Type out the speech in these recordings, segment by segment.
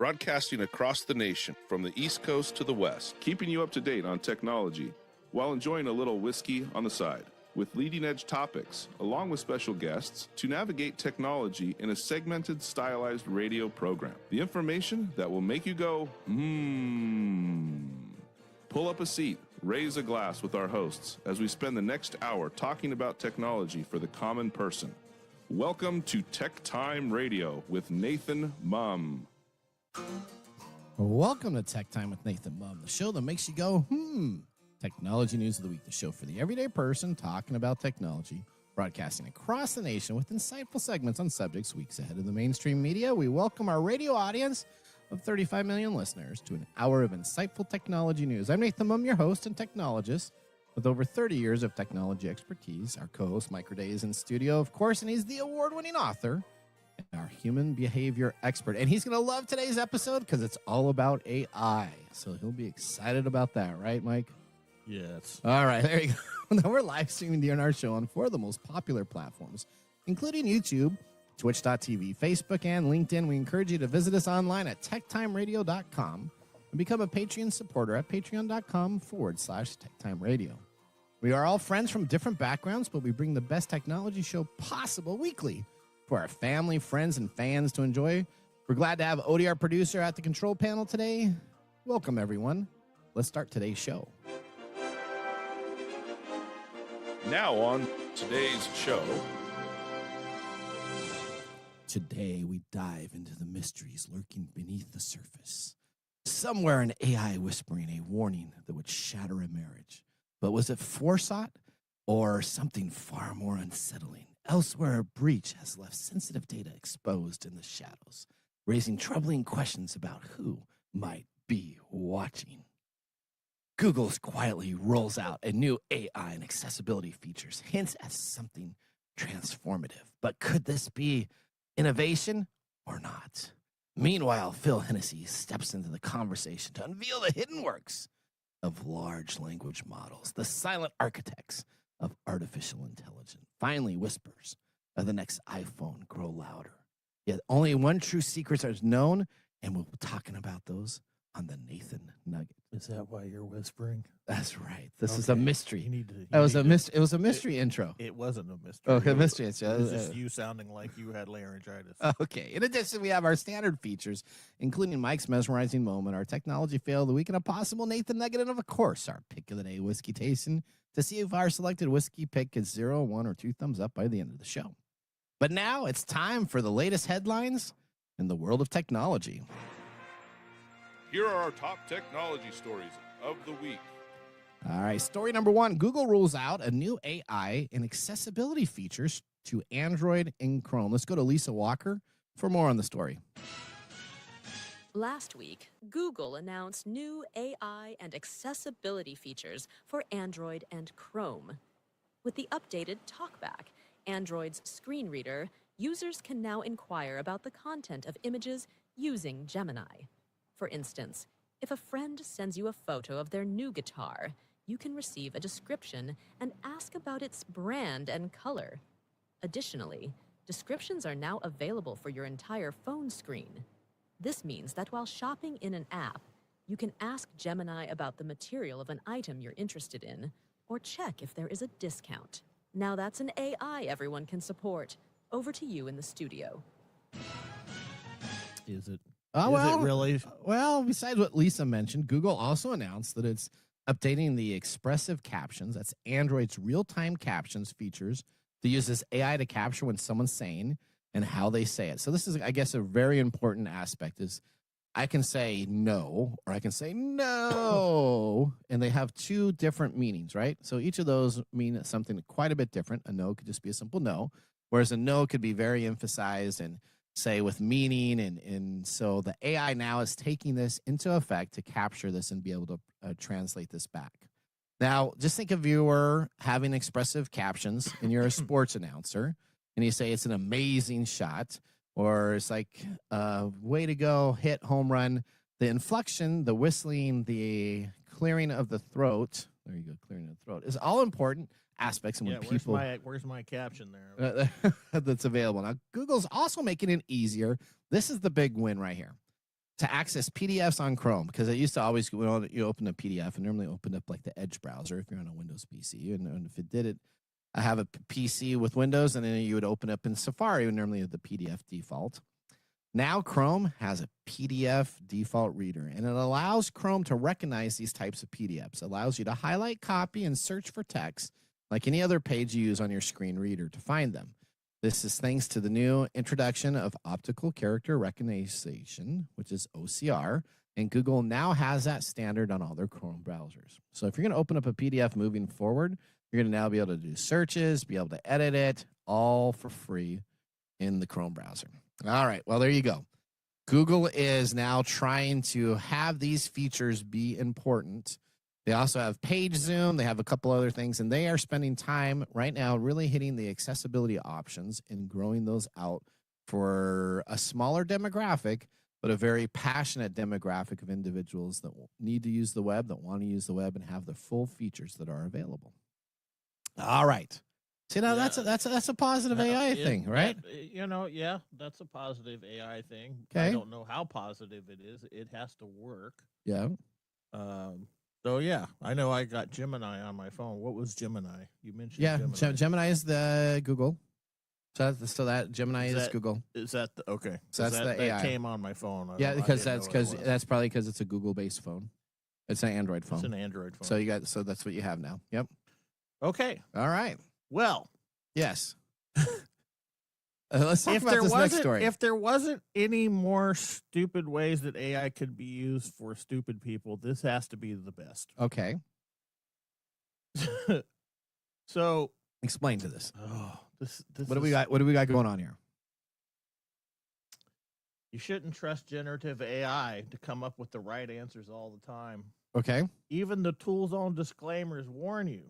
broadcasting across the nation from the East Coast to the West, keeping you up to date on technology while enjoying a little whiskey on the side, with leading-edge topics, along with special guests, to navigate technology in a segmented, stylized radio program. The information that will make you go, Pull up a seat, raise a glass with our hosts as we spend the next hour talking about technology for the common person. Welcome to TechTime Radio with Nathan Mumm. Welcome to Tech Time with Nathan Mumm, the show that makes you go, Technology News of the Week, the show for the everyday person talking about technology, broadcasting across the nation with insightful segments on subjects weeks ahead of the mainstream media. We welcome our radio audience of 35 million listeners to an hour of insightful technology news. I'm Nathan Mumm, your host and technologist with over 30 years of technology expertise. Our co-host, Mike Day, is in studio, of course, and he's the award-winning author and our human behavior expert. And he's going to love today's episode because it's all about AI. So he'll be excited about that, right, Mike? Yes. All right, there you go. Now we're live streaming during our show on 4 of the most popular platforms, including YouTube, Twitch.tv, Facebook, and LinkedIn. We encourage you to visit us online at techtimeradio.com and become a Patreon supporter at patreon.com/techtimeradio. We are all friends from different backgrounds, but we bring the best technology show possible weekly for our family, friends, and fans to enjoy. We're glad to have Odie, our producer, at the control panel today. Welcome, everyone. Let's start today's show. Now on today's show. Today, we dive into the mysteries lurking beneath the surface. Somewhere, an AI whispering a warning that would shatter a marriage. But was it forethought or something far more unsettling? Elsewhere, a breach has left sensitive data exposed in the shadows, raising troubling questions about who might be watching. Google quietly rolls out a new AI and accessibility features, hints at something transformative. But could this be innovation or not? Meanwhile, Phil Hennessy steps into the conversation to unveil the hidden works of large language models, the silent architects of artificial intelligence. Finally, whispers of the next iPhone grow louder. Yet only one true secret is known, and we'll be talking about those on the Nathan Nugget. Is that why you're whispering? That's right. This is a mystery. It was a mystery intro. It wasn't a mystery. Okay, mystery. It was just you sounding like you had laryngitis. Okay. In addition, we have our standard features, including Mike's mesmerizing moment, our technology fail of the week, and a possible Nathan Nugget, and of course, our pick of the day whiskey tasting to see if our selected whiskey pick gets 0, 1, or 2 thumbs up by the end of the show. But now it's time for the latest headlines in the world of technology. Here are our top technology stories of the week. All right, story number 1. Google rolls out a new AI and accessibility features to Android and Chrome. Let's go to Lisa Walker for more on the story. Last week, Google announced new AI and accessibility features for Android and Chrome. With the updated TalkBack, Android's screen reader, users can now inquire about the content of images using Gemini. For instance, if a friend sends you a photo of their new guitar, you can receive a description and ask about its brand and color. Additionally, descriptions are now available for your entire phone screen. This means that while shopping in an app, you can ask Gemini about the material of an item you're interested in, or check if there is a discount. Now that's an AI everyone can support. Over to you in the studio. Is it? Is it really? Well, besides what Lisa mentioned, Google also announced that it's updating the expressive captions. That's Android's real-time captions features to use this AI to capture when someone's saying and how they say it. So this is, I guess, a very important aspect is I can say no or I can say no, and they have 2 different meanings, right? So each of those mean something quite a bit different. A no could just be a simple no, whereas a no could be very emphasized and say with meaning, and so the AI now is taking this into effect to capture this and be able to translate this back. Now, just think if you were having expressive captions and you're a sports announcer and you say it's an amazing shot, or it's like, way to go, hit, home run. The inflection, the whistling, the clearing of the throat, there you go, clearing of the throat, is all important aspects. And when people, where's my caption there? That's available. Now, Google's also making it easier. This is the big win right here. to access PDFs on Chrome, because it used to always, you open a PDF and normally open up like the Edge browser if you're on a Windows PC. And if it did it, I have a PC with Windows, and then you would open up in Safari, and normally the PDF default. Now Chrome has a PDF default reader, and it allows Chrome to recognize these types of PDFs. It allows you to highlight, copy, and search for text like any other page you use on your screen reader to find them. This is thanks to the new introduction of optical character recognition, which is OCR, and Google now has that standard on all their Chrome browsers. So if you're going to open up a PDF moving forward, you're going to now be able to do searches, be able to edit it, all for free in the Chrome browser. All right, well, there you go. Google is now trying to have these features be important. They also have page zoom. They have a couple other things, and they are spending time right now really hitting the accessibility options and growing those out for a smaller demographic, but a very passionate demographic of individuals that need to use the web, that want to use the web, and have the full features that are available. All right. See, now that's a positive AI thing, right? That's a positive AI thing. Okay. I don't know how positive it is. It has to work. Yeah. So yeah, I know I got Gemini on my phone. What was Gemini? You mentioned Gemini. Gemini is the Google. So that Gemini is Google. Is that okay? So that's the AI. That came on my phone. That's probably because it's a Google-based phone. It's an Android phone. It's an Android phone. So that's what you have now. Yep. Okay. All right. Well. Yes. Let's talk about this next story. If there wasn't any more stupid ways that AI could be used for stupid people, this has to be the best. Okay. So explain to this. Oh, this what do we got? What do we got going on here? You shouldn't trust generative AI to come up with the right answers all the time. Okay. Even the tool's own disclaimers warn you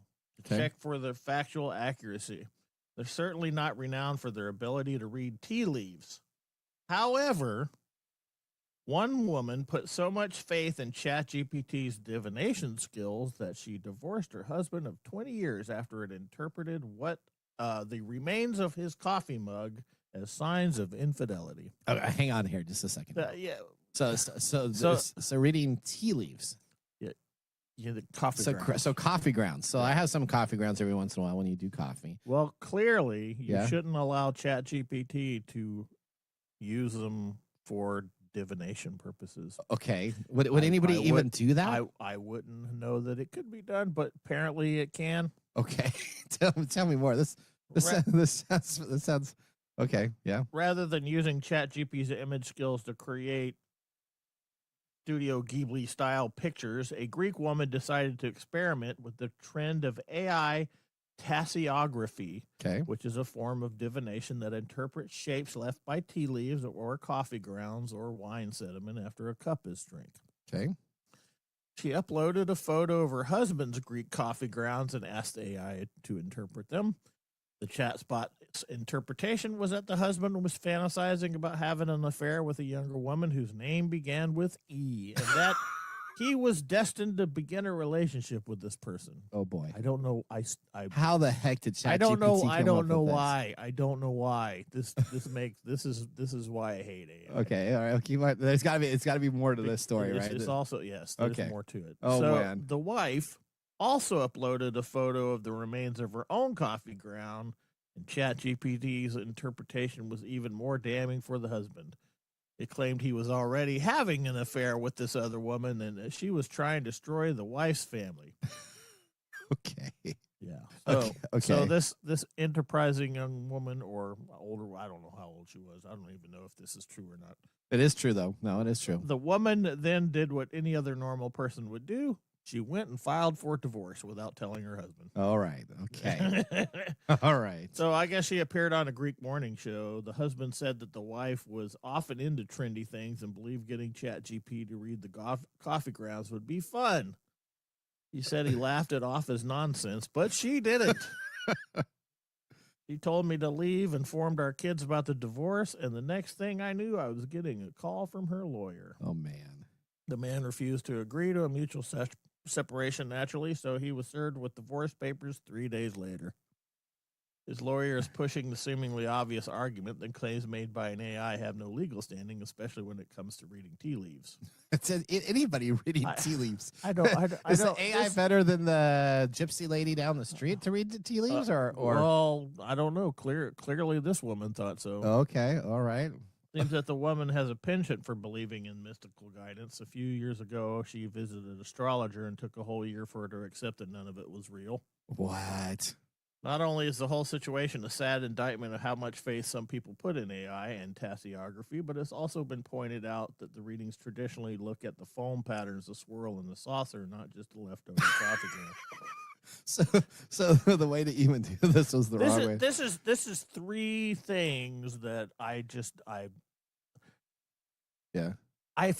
to check for the factual accuracy. They're certainly not renowned for their ability to read tea leaves. However, one woman put so much faith in ChatGPT's divination skills that she divorced her husband of 20 years after it interpreted the remains of his coffee mug as signs of infidelity. Okay, hang on here just a second. Yeah. So reading tea leaves. Yeah, the coffee grounds. So coffee grounds. So I have some coffee grounds every once in a while when you do coffee. Well, clearly you shouldn't allow ChatGPT to use them for divination purposes. Okay. Would anybody even do that? I wouldn't know that it could be done, but apparently it can. Okay. tell me more. This sounds okay. Yeah. Rather than using ChatGPT's image skills to create Studio Ghibli style pictures, a Greek woman decided to experiment with the trend of AI tasseography, which is a form of divination that interprets shapes left by tea leaves or coffee grounds or wine sediment after a cup is drank. Okay. She uploaded a photo of her husband's Greek coffee grounds and asked AI to interpret them. The chatbot's interpretation was that the husband was fantasizing about having an affair with a younger woman whose name began with E, and that he was destined to begin a relationship with this person. Oh boy! I don't know. How the heck did ChatGPT I don't know. I don't know why. This? I don't know why. This is why I hate AI. Okay, all right. Keep on. It's got to be more to this story, right? It's also yes. There's more to it. Oh so man! The wife also uploaded a photo of the remains of her own coffee ground, and ChatGPT's interpretation was even more damning for the husband. It claimed he was already having an affair with this other woman and that she was trying to destroy the wife's family. Okay. Yeah. Okay. So this enterprising young woman, or older, I don't know how old she was. I don't even know if this is true or not. It is true, though. No, it is true. The woman then did what any other normal person would do. She went and filed for divorce without telling her husband. All right. Okay. All right. So I guess she appeared on a Greek morning show. The husband said that the wife was often into trendy things and believed getting ChatGPT to read the coffee grounds would be fun. He said he laughed it off as nonsense, but she didn't. She told me to leave, informed our kids about the divorce, and the next thing I knew, I was getting a call from her lawyer. Oh, man. The man refused to agree to a mutual separation naturally, so he was served with divorce papers 3 days later. His lawyer is pushing the seemingly obvious argument that claims made by an AI have no legal standing, especially when it comes to reading tea leaves. It says anybody reading tea leaves. I don't. Is the AI better than the gypsy lady down the street to read the tea leaves, or? Well, I don't know. Clearly, this woman thought so. Okay, all right. Seems that the woman has a penchant for believing in mystical guidance. A few years ago, she visited an astrologer and took a whole year for her to accept that none of it was real. What? Not only is the whole situation a sad indictment of how much faith some people put in AI and tasseography, but it's also been pointed out that the readings traditionally look at the foam patterns, the swirl, and the saucer, not just the leftover coffee. So the way to even do this was the wrong way. This is three things that I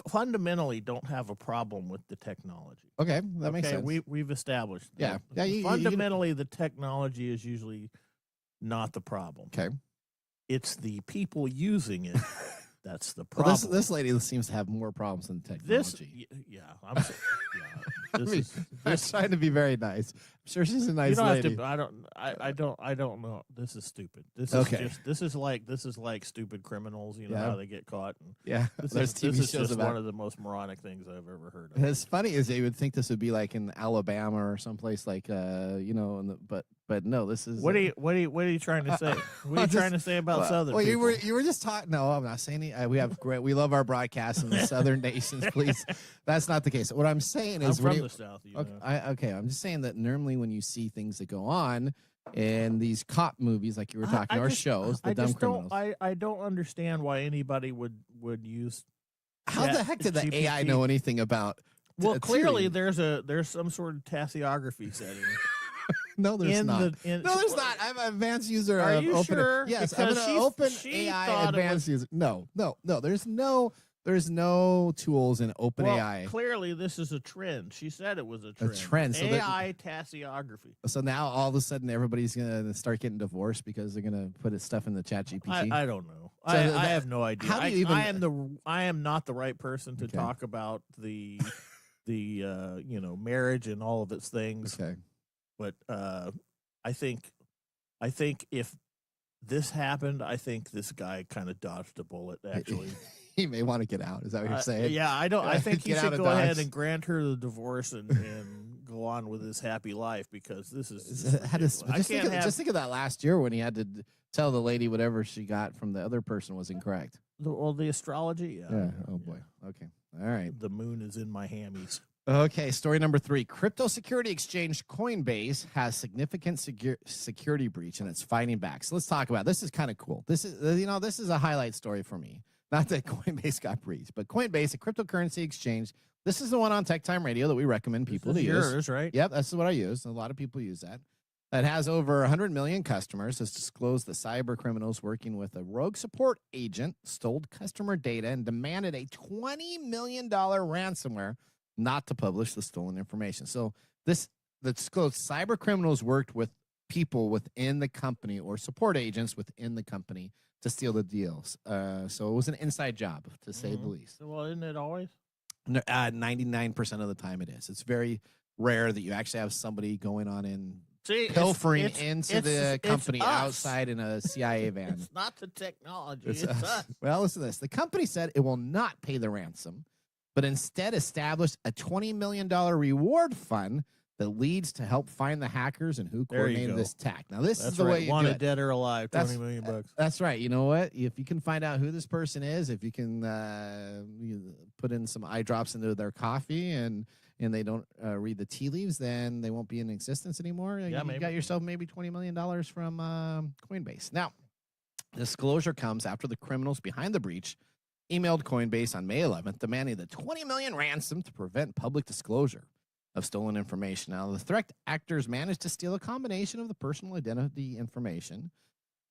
fundamentally don't have a problem with the technology. Okay, that makes sense. We've established. Yeah. Fundamentally, the technology is usually not the problem. Okay. It's the people using it that's the problem. Well, this lady seems to have more problems than technology. I'm trying to be very nice. I'm sure she's a nice lady. I don't know. This is stupid. This is like stupid criminals. You know how they get caught. And There's TV this shows is about one of the most moronic things I've ever heard of. It's funny is they would think this would be like in Alabama or someplace like but no, this is. What are you trying to say? What are you trying to say about Southern? Well, people? you were just talking. No, I'm not saying we love our broadcasts in the Southern nations. Please, that's not the case. What I'm saying is, I'm from the South. I'm just saying that normally when you see things that go on in these cop movies, like you were talking, or shows, the dumb criminals. I don't understand why anybody would use. How the heck did the GPT? AI know anything about? Well, clearly there's some sort of tasseography setting. No, there's not. No, there's not. I'm an advanced user. Are of you open, sure? Yes, because I'm an open AI advanced user. No. There's no tools in open AI. Clearly, this is a trend. She said it was a trend. A trend. So AI tasseography. So now all of a sudden everybody's gonna start getting divorced because they're gonna put stuff in the chat GPT. I don't know. So I have no idea. How do you I am not the right person to talk about the marriage and all of its things. Okay. But I think if this happened, I think this guy kind of dodged a bullet. Actually, he may want to get out. Is that what you're saying? Yeah, I don't. I think he should go Dodge. ahead and grant her the divorce and go on with his happy life because this is. Just think of that last year when he had to tell the lady whatever she got from the other person was incorrect. The astrology. Yeah. Oh boy. Okay. All right. The moon is in my hammies. Okay, story number 3. Crypto security exchange Coinbase has significant security breach and it's fighting back. So let's talk about it. This is kind of cool. This is a highlight story for me. Not that Coinbase got breached, but Coinbase, a cryptocurrency exchange. This is the one on TechTime Radio that we recommend people to use. Yours, right? Yep, that's what I use. A lot of people use that. That has over 100 million customers, has disclosed that cyber criminals working with a rogue support agent stole customer data and demanded a $20 million ransomware not to publish the stolen information. So the disclosed cyber criminals worked with people within the company or support agents within the company to steal the deals. So it was an inside job, to say the least. Well, isn't it always? 99% of the time it is. It's very rare that you actually have somebody going on and pilfering into the company outside in a CIA van. It's not the technology. It's us. Well, listen to this. The company said it will not pay the ransom, but instead established a $20 million reward fund that leads to help find the hackers and who coordinated this attack. Now, this is the way you do it. Dead or alive, $20 million. That's right. You know what? If you can find out who this person is, if you can put in some eye drops into their coffee and they don't read the tea leaves, then they won't be in existence anymore. Yeah, you got yourself maybe $20 million from Coinbase. Now, disclosure comes after the criminals behind the breach emailed Coinbase on May 11th demanding the $20 million ransom to prevent public disclosure of stolen information. Now, the threat actors managed to steal a combination of the personal identity information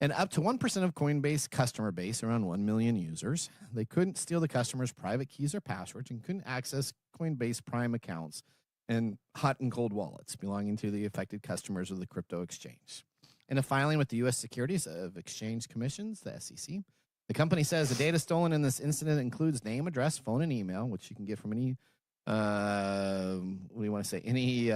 and up to 1% of Coinbase customer base, around 1 million users. They couldn't steal the customer's private keys or passwords and couldn't access Coinbase Prime accounts and hot and cold wallets belonging to the affected customers of the crypto exchange. In a filing with the U.S. Securities of Exchange Commissions, the SEC, the company says the data stolen in this incident includes name, address, phone, and email, which you can get from any what do you want to say? Any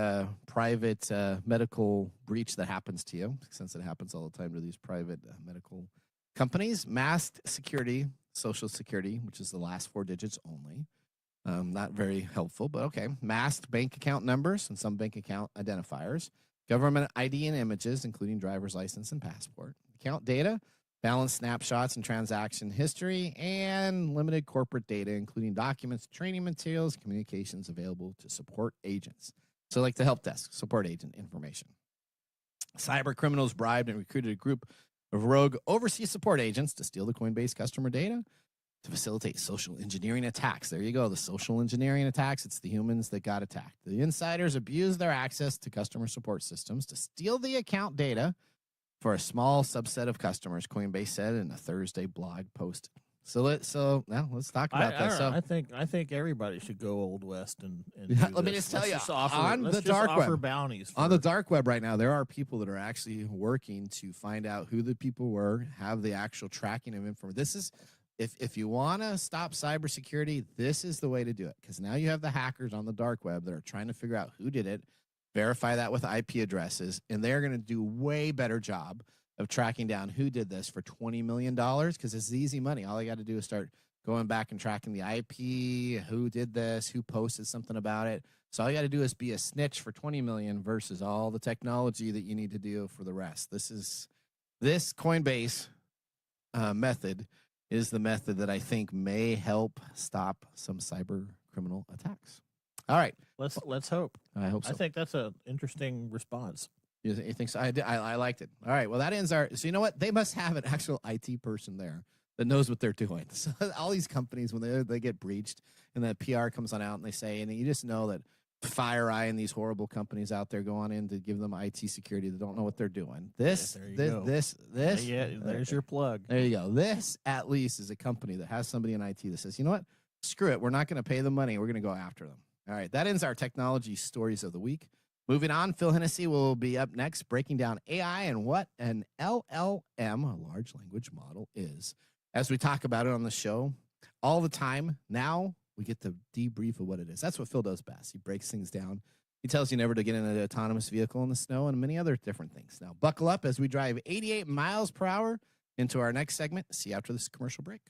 private medical breach that happens to you, since it happens all the time to these private medical companies. Masked security, social security, which is the last 4 digits only. Not very helpful, but okay. Masked bank account numbers and some bank account identifiers. Government ID and images, including driver's license and passport. Account data, balance snapshots and transaction history, and limited corporate data, including documents, training materials, communications available to support agents. So like the help desk, support agent information. Cyber criminals bribed and recruited a group of rogue overseas support agents to steal the Coinbase customer data to facilitate social engineering attacks. There you go, the social engineering attacks. It's the humans that got attacked. The insiders abused their access to customer support systems to steal the account data for a small subset of customers, Coinbase said in a Thursday blog post. So now let's talk about that. So I think everybody should go Old West and yeah, let me just tell you, on the dark web, bounties on the dark web right now, there are people that are actually working to find out who the people were, have the actual tracking of information. This is if you want to stop cybersecurity, this is the way to do it, because now you have the hackers on the dark web that are trying to figure out who did it, verify that with IP addresses, and they're going to do way better job of tracking down who did this for $20 million, because it's easy money. All I got to do is start going back and tracking the IP, who did this, who posted something about it. So all you got to do is be a snitch for $20 million versus all the technology that you need to do for the rest. This Coinbase method is the method that I think may help stop some cyber criminal attacks. All right. Let's hope. I hope so. I think that's an interesting response. You think so? I liked it. All right. Well, that ends our. So you know what? They must have an actual IT person there that knows what they're doing. So all these companies, when they get breached, and the PR comes on out and they say, and you just know that FireEye and these horrible companies out there go on in to give them IT security that don't know what they're doing. This. Yeah, there's your plug. There you go. This at least is a company that has somebody in IT that says, you know what? Screw it. We're not going to pay them money. We're going to go after them. All right. That ends our technology stories of the week. Moving on, Phil Hennessy will be up next, breaking down AI and what an LLM, a large language model, is. As we talk about it on the show all the time, now we get to debrief of what it is. That's what Phil does best. He breaks things down. He tells you never to get in an autonomous vehicle in the snow and many other different things. Now, buckle up as we drive 88 miles per hour into our next segment. See you after this commercial break.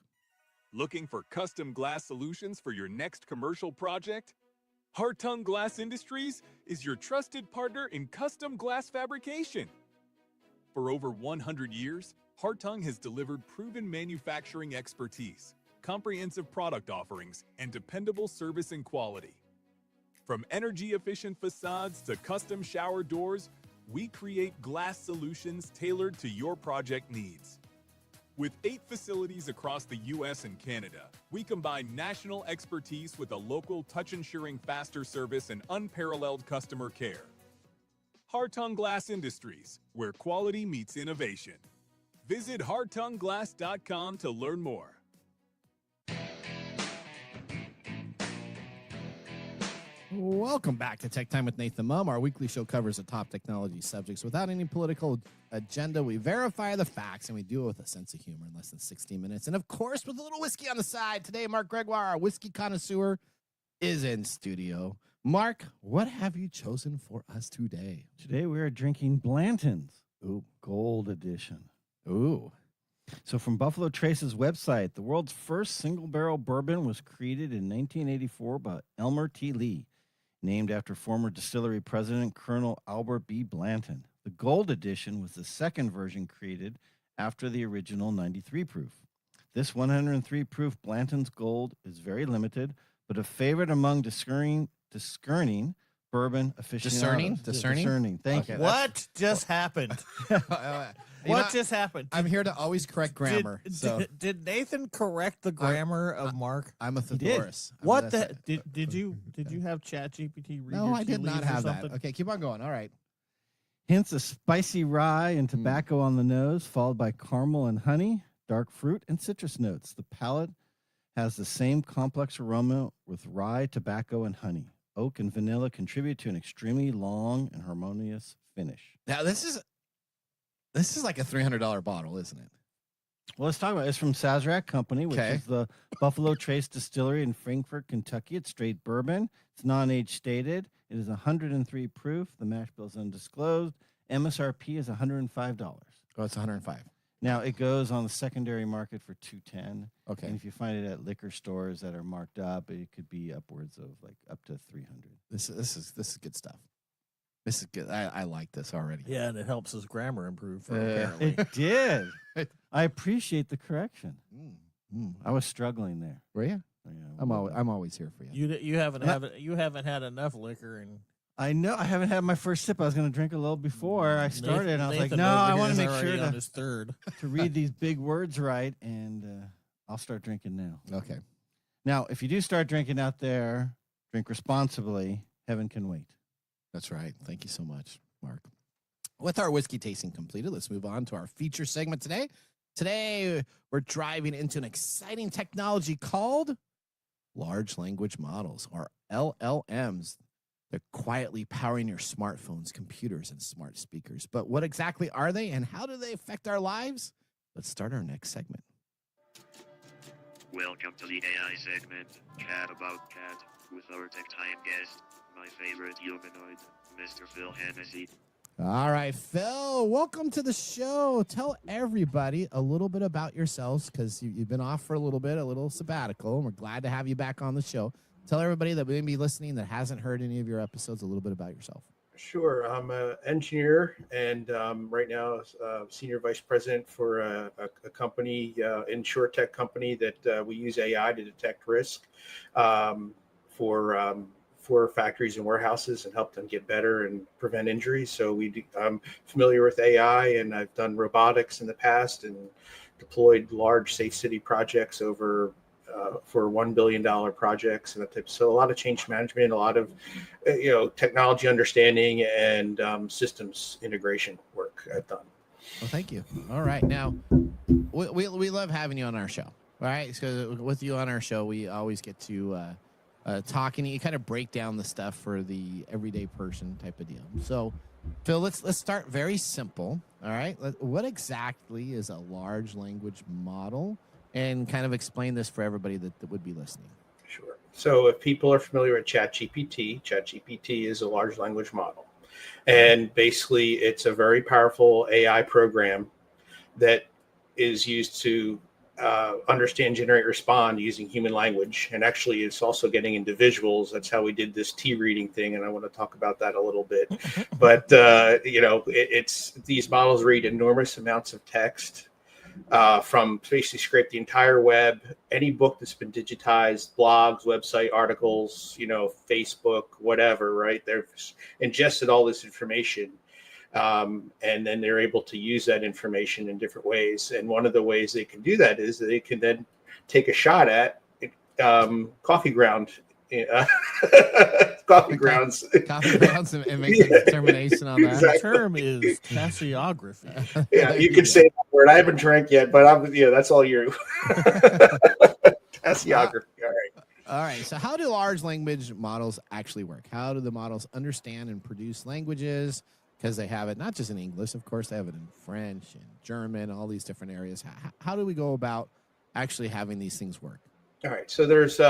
Looking for custom glass solutions for your next commercial project? Hartung Glass Industries is your trusted partner in custom glass fabrication. For over 100 years, Hartung has delivered proven manufacturing expertise, comprehensive product offerings, and dependable service and quality. From energy-efficient facades to custom shower doors, we create glass solutions tailored to your project needs. With 8 facilities across the U.S. and Canada, we combine national expertise with a local touch-ensuring faster service and unparalleled customer care. Hartung Glass Industries, where quality meets innovation. Visit hartungglass.com to learn more. Welcome back to Tech Time with Nathan Mumm. Our weekly show covers the top technology subjects without any political agenda. We verify the facts, and we do it with a sense of humor in less than 60 minutes. And, of course, with a little whiskey on the side. Today, Mark Gregoire, our whiskey connoisseur, is in studio. Mark, what have you chosen for us today? Today, we are drinking Blanton's. Ooh, Gold Edition. Ooh. So from Buffalo Trace's website, the world's first single-barrel bourbon was created in 1984 by Elmer T. Lee, named after former distillery president Colonel Albert B. Blanton. The Gold Edition was the second version created after the original 93 proof. This 103 proof Blanton's Gold is very limited, but a favorite among discerning bourbon aficionados. Discerning. Thank you. What just happened? What just happened? I'm here to always correct grammar. Did Nathan correct the grammar of Mark? I'm a thesaurus. What the? Did you have ChatGPT read? No, your I did not leaves or have something? that. Okay, keep on going. All right. Hints of spicy rye and tobacco on the nose, followed by caramel and honey, dark fruit, and citrus notes. The palate has the same complex aroma with rye, tobacco, and honey. Oak and vanilla contribute to an extremely long and harmonious finish. Now, this is like a $300 bottle, isn't it? Well, let's talk about it. It's from Sazerac Company, which is the Buffalo Trace Distillery in Frankfort, Kentucky. It's straight bourbon. It's non-age stated. It is 103 proof. The mash bill is undisclosed. MSRP is $105. Oh, it's 105. Now, it goes on the secondary market for $210. Okay. And if you find it at liquor stores that are marked up, it could be upwards of like up to $300. This is good stuff. This is good. I like this already. Yeah, and it helps his grammar improve. Apparently, It did. I appreciate the correction. I was struggling there. Were you? Yeah, I'm always here for you. you haven't had enough liquor, and I know I haven't had my first sip. I was going to drink a little before I started. And I was Nathan like, no, I over want to here make is sure already on to, his third. to read these big words right, and I'll start drinking now. Okay. Now, if you do start drinking out there, drink responsibly. Heaven can wait. That's right. Thank you so much, Mark. With our whiskey tasting completed, let's move on to our feature segment today. Today, we're driving into an exciting technology called large language models, or LLMs. They're quietly powering your smartphones, computers, and smart speakers. But what exactly are they, and how do they affect our lives? Let's start our next segment. Welcome to the AI segment, Cat About Cat, with our TechTime guest, my favorite humanoid, Mr. Phil Hennessy. All right, Phil, welcome to the show. Tell everybody a little bit about yourselves, because you've been off for a little sabbatical, and we're glad to have you back on the show. Tell everybody that may be listening that hasn't heard any of your episodes a little bit about yourself. Sure. I'm an engineer, and right now senior vice president for a company, insurtech company that we use AI to detect risk for factories and warehouses and help them get better and prevent injuries. So I'm familiar with AI, and I've done robotics in the past and deployed large safe city projects over for $1 billion projects and that type. So a lot of change management, a lot of technology understanding, and systems integration work I've done. Well, thank you. All right, now we love having you on our show. All right, so with you on our show, we always get to talk, and you kind of break down the stuff for the everyday person type of deal. So, Phil, let's start very simple. All right, what exactly is a large language model? And kind of explain this for everybody that would be listening. Sure. So if people are familiar with ChatGPT is a large language model. And basically, it's a very powerful AI program that is used to understand, generate, respond using human language. And actually, it's also getting into visuals. That's how we did this tea reading thing. And I want to talk about that a little bit. But, it's these models read enormous amounts of text. From basically scrape the entire web, any book that's been digitized, blogs, website articles, Facebook, whatever, right? They've ingested all this information. And then they're able to use that information in different ways. And one of the ways they can do that is they can then take a shot at coffee ground. Coffee grounds and make a determination on that. Exactly. The term is cassiography. Yeah, you can say that word. I haven't drank yet, but that's all you. Cassiography. All right. So how do large language models actually work? How do the models understand and produce languages? Because they have it not just in English, of course, they have it in French and German, all these different areas. How do we go about actually having these things work? All right. So there's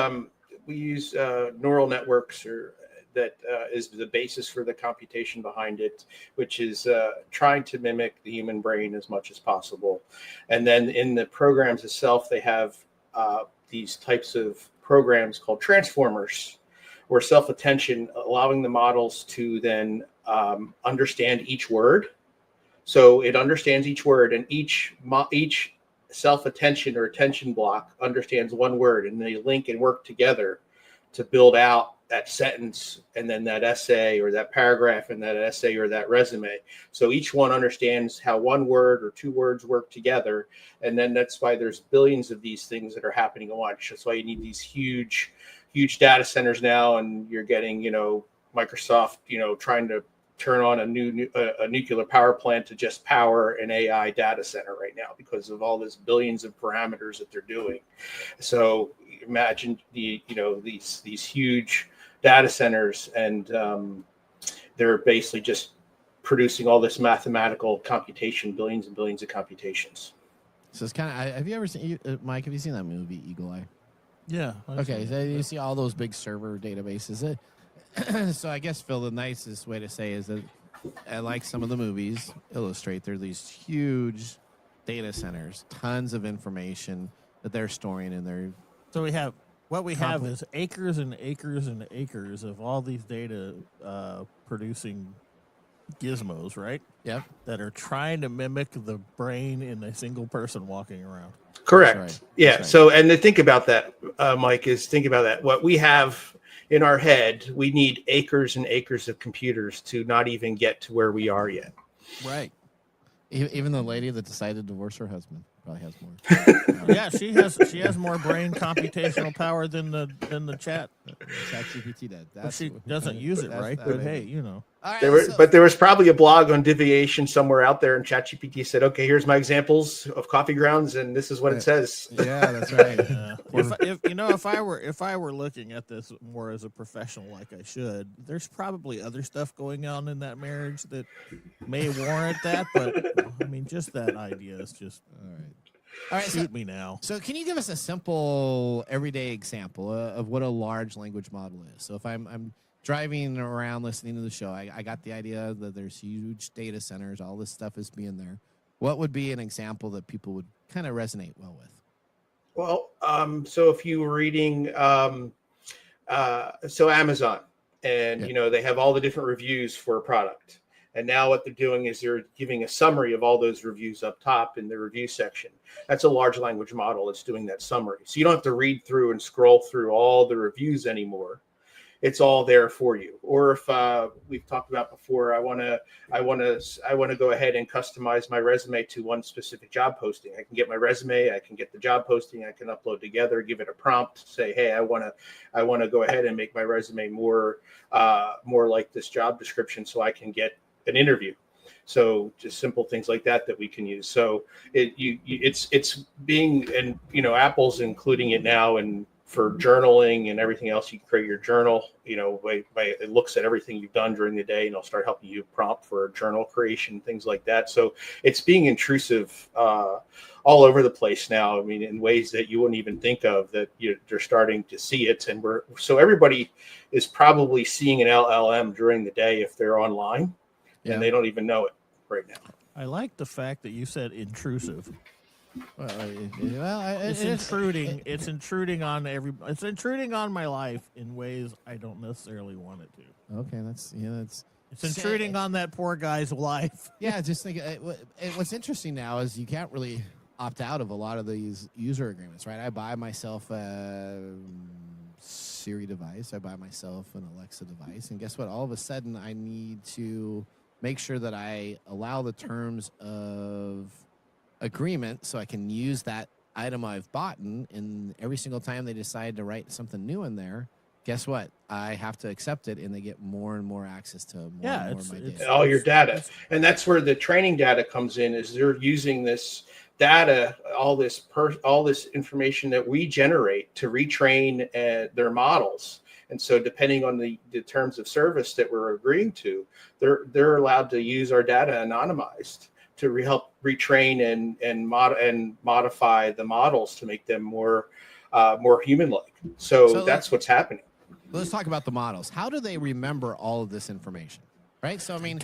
we use neural networks, that is the basis for the computation behind it, which is trying to mimic the human brain as much as possible. And then in the programs itself, they have these types of programs called transformers, or self-attention, allowing the models to then understand each word. So it understands each word, and each self-attention or attention block understands one word, and they link and work together to build out that sentence and then that essay or that paragraph and that essay or that resume. So each one understands how one word or two words work together. And then that's why there's billions of these things that are happening at once. That's why you need these huge data centers now. And you're getting, Microsoft, trying to turn on a nuclear power plant to just power an AI data center right now because of all this billions of parameters that they're doing. So imagine these huge data centers, and they're basically just producing all this mathematical computation, billions and billions of computations. So it's kind of. Have you ever seen Mike? Have you seen that movie Eagle Eye? Yeah. Okay, so you see all those big server databases. So I guess, Phil, the nicest way to say is that, like some of the movies illustrate, there are these huge data centers, tons of information that they're storing in their. So we have is acres and acres and acres of all these data producing gizmos, right? Yep. That are trying to mimic the brain in a single person walking around. Correct. Right. Yeah. Right. So, and to think about that, Mike, is think about that. What we have in our head, we need acres and acres of computers to not even get to where we are yet. Right. Even the lady that decided to divorce her husband probably has more. Yeah, she has more brain computational power than the chat. ChatGPT did. Well, she doesn't use it right, but hey, you know. All right, There was probably a blog on deviation somewhere out there, and ChatGPT said, "Okay, here's my examples of coffee grounds, and this is what it says." Yeah, that's right. If I were looking at this more as a professional, like I should, there's probably other stuff going on in that marriage that may warrant that. But I mean, just that idea is just All right. Shoot me now. So, can you give us a simple, everyday example of what a large language model is? So, if I'm driving around listening to the show, I got the idea that there's huge data centers, all this stuff is being there. What would be an example that people would kind of resonate well with? Well, so if you were reading, so Amazon, and they have all the different reviews for a product, and now what they're doing is they're giving a summary of all those reviews up top in the review section. That's a large language model that's doing that summary, so you don't have to read through and scroll through all the reviews anymore. It's all there for you. Or if we've talked about before, I want to go ahead and customize my resume to one specific job posting. I can get my resume, I can get the job posting, I can upload together, give it a prompt, say, hey, I want to go ahead and make my resume more like this job description, so I can get an interview. So just simple things like that we can use. So it's being, and Apple's including it now, and for journaling and everything else, you can create your journal, it looks at everything you've done during the day, and it'll start helping you prompt for journal creation, things like that. So it's being intrusive all over the place now. I mean, in ways that you wouldn't even think of, that you're starting to see it. And so everybody is probably seeing an LLM during the day if they're online, and they don't even know it right now. I like the fact that you said intrusive. Well, it's intruding. It's intruding on It's intruding on my life in ways I don't necessarily want it to. Okay, that's. It's intruding on that poor guy's life. Yeah, just think. What's interesting now is you can't really opt out of a lot of these user agreements, right? I buy myself a Siri device. I buy myself an Alexa device, and guess what? All of a sudden, I need to make sure that I allow the terms of agreement so I can use that item I've bought, and every single time they decide to write something new in there, guess what? I have to accept it, and they get more and more access to more and more of my data. All your data. And that's where the training data comes in, is they're using this data, all this information that we generate to retrain their models. And so depending on the terms of service that we're agreeing to, they're allowed to use our data anonymized to help retrain and modify the models to make them more human-like. So that's what's happening. Let's talk about the models. How do they remember all of this information? Right? So, I mean,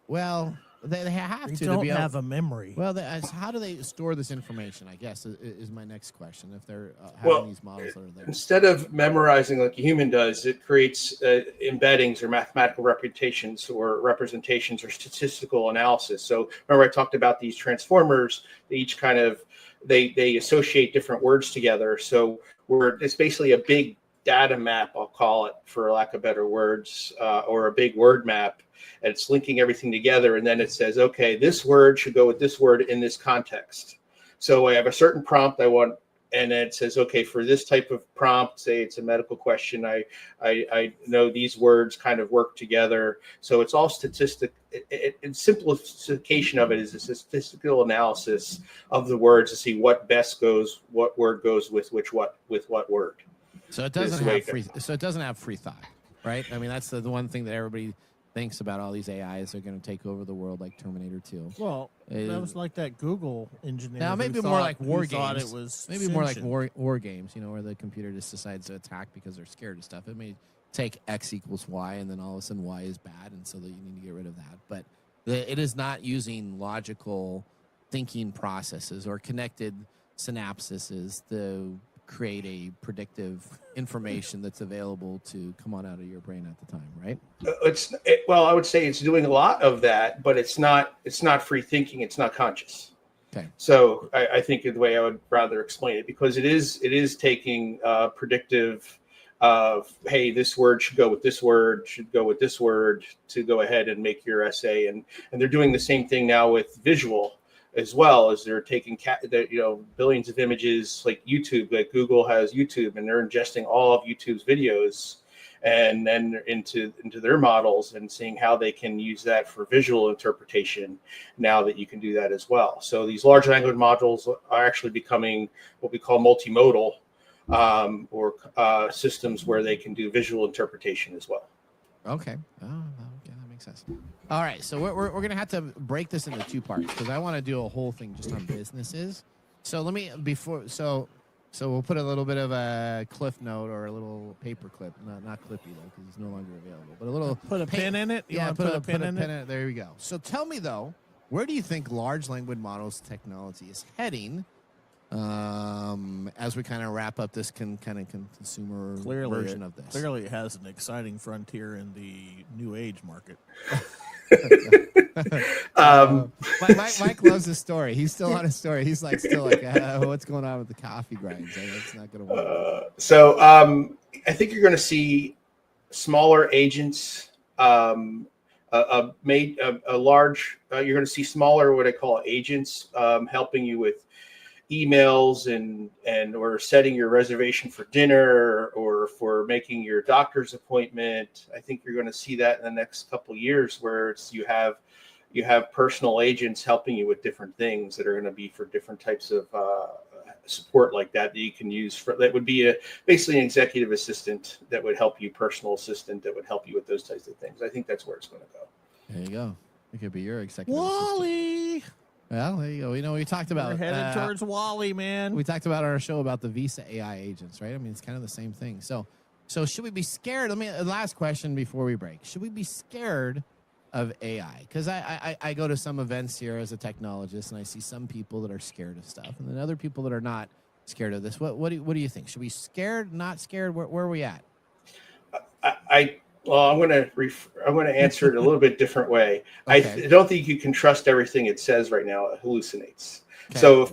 well, they have to. They don't be have a memory. Well, how do they store this information, I guess, is my next question. If they're having these models that are there. Instead of memorizing like a human does, it creates embeddings or mathematical representations or statistical analysis. So remember I talked about these transformers, they each kind of, they associate different words together. So it's basically a big data map, I'll call it, for lack of better words, or a big word map. And it's linking everything together, and then it says, okay, this word should go with this word in this context. So I have a certain prompt I want, and then it says, okay, for this type of prompt, say it's a medical question, I know these words kind of work together. So it's all statistic. And simplification of it is a statistical analysis of the words to see what word goes with what word. So it doesn't have free. So it doesn't have free thought, right? I mean, that's the one thing that everybody thinks about all these AIs are going to take over the world like Terminator 2. Well, that was like that Google engineer. Now maybe more like war games. It was maybe more like war games, where the computer just decides to attack because they're scared of stuff. It may take X equals Y, and then all of a sudden Y is bad, and so that you need to get rid of that. But it is not using logical thinking processes or connected synapses to create a predictive information that's available to come on out of your brain at the time, right? Well, I would say it's doing a lot of that, but it's not free thinking. It's not conscious. Okay. So I think the way I would rather explain it, because it is taking predictive of, hey, this word should go with this word, to go ahead and make your essay, and they're doing the same thing now with visual as well, as they're taking billions of images, like YouTube, like Google has YouTube, and they're ingesting all of YouTube's videos and then into their models and seeing how they can use that for visual interpretation, now that you can do that as well. So these large language models are actually becoming what we call multimodal, or systems where they can do visual interpretation as well. Okay. Oh, okay, that makes sense. All right, so we're going to have to break this into two parts, because I want to do a whole thing just on businesses. So let me so we'll put a little bit of a cliff note or a little paper clip, not Clippy though, because it's no longer available, but a little put a pin in it. Put a pin in it. There we go. So tell me though, where do you think large language models technology is heading? As we kind of wrap up this consumer version of this. Clearly, it has an exciting frontier in the new age market. Mike loves his story. He's still on his story. He's still like, what's going on with the coffee grinds? It's not going to work. So I think you're going to see smaller agents. You're going to see smaller, what I call agents, helping you with emails and or setting your reservation for dinner or for making your doctor's appointment. I think you're going to see that in the next couple of years, where you have personal agents helping you with different things that are going to be for different types of support like that you can use. That would be basically an executive assistant that would help you, personal assistant that would help you with those types of things. I think that's where it's going to go. There you go. It could be your executive Wally. assistant. Well, there you go. We talked about we're headed towards Wally, man. We talked about on our show about the Visa AI agents, right? I mean, it's kind of the same thing. So should we be scared? Last question before we break. Should we be scared of AI? Because I go to some events here as a technologist, and I see some people that are scared of stuff, and then other people that are not scared of this. What do you think? Should we be scared? Not scared? Where are we at? Well, I'm going to answer it a little bit different way. Okay. I don't think you can trust everything it says right now. It hallucinates. Okay. So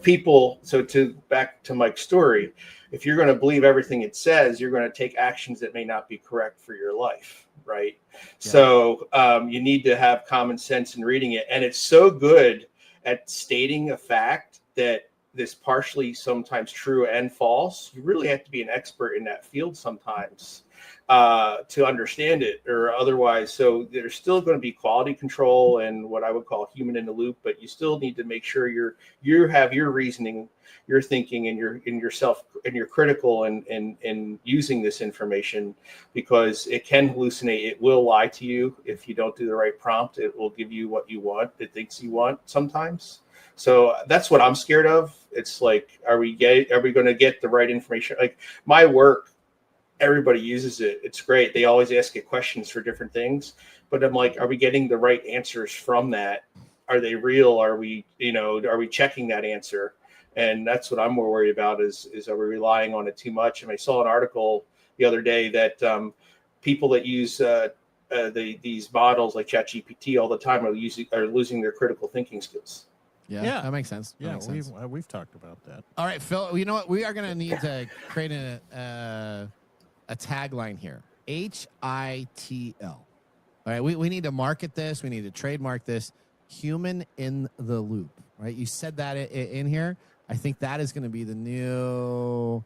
back to Mike's story, if you're going to believe everything it says, you're going to take actions that may not be correct for your life, right? Yeah. So you need to have common sense in reading it. And it's so good at stating a fact that this partially sometimes true and false. You really have to be an expert in that field sometimes to understand it, or otherwise. So there's still going to be quality control and what I would call human in the loop, but you still need to make sure you have your reasoning, your thinking, and you're critical in using this information, because it can hallucinate. It will lie to you if you don't do the right prompt. It will give you what you want. It thinks you want sometimes. So that's what I'm scared of. It's like, are we going to get the right information? Like my work, everybody uses it. It's great. They always ask it questions for different things, but I'm like, are we getting the right answers from that? Are they real? Are we checking that answer? And that's what I'm more worried about is are we relying on it too much? And I saw an article the other day that people that use these models like ChatGPT all the time are losing their critical thinking skills. Yeah, that makes sense. Yeah, we've talked about that. All right, Phil, you know what? We are going to need to create a tagline here. HITL. All right, we need to market this. We need to trademark this. Human in the loop, right? You said that in here. I think that is going to be the new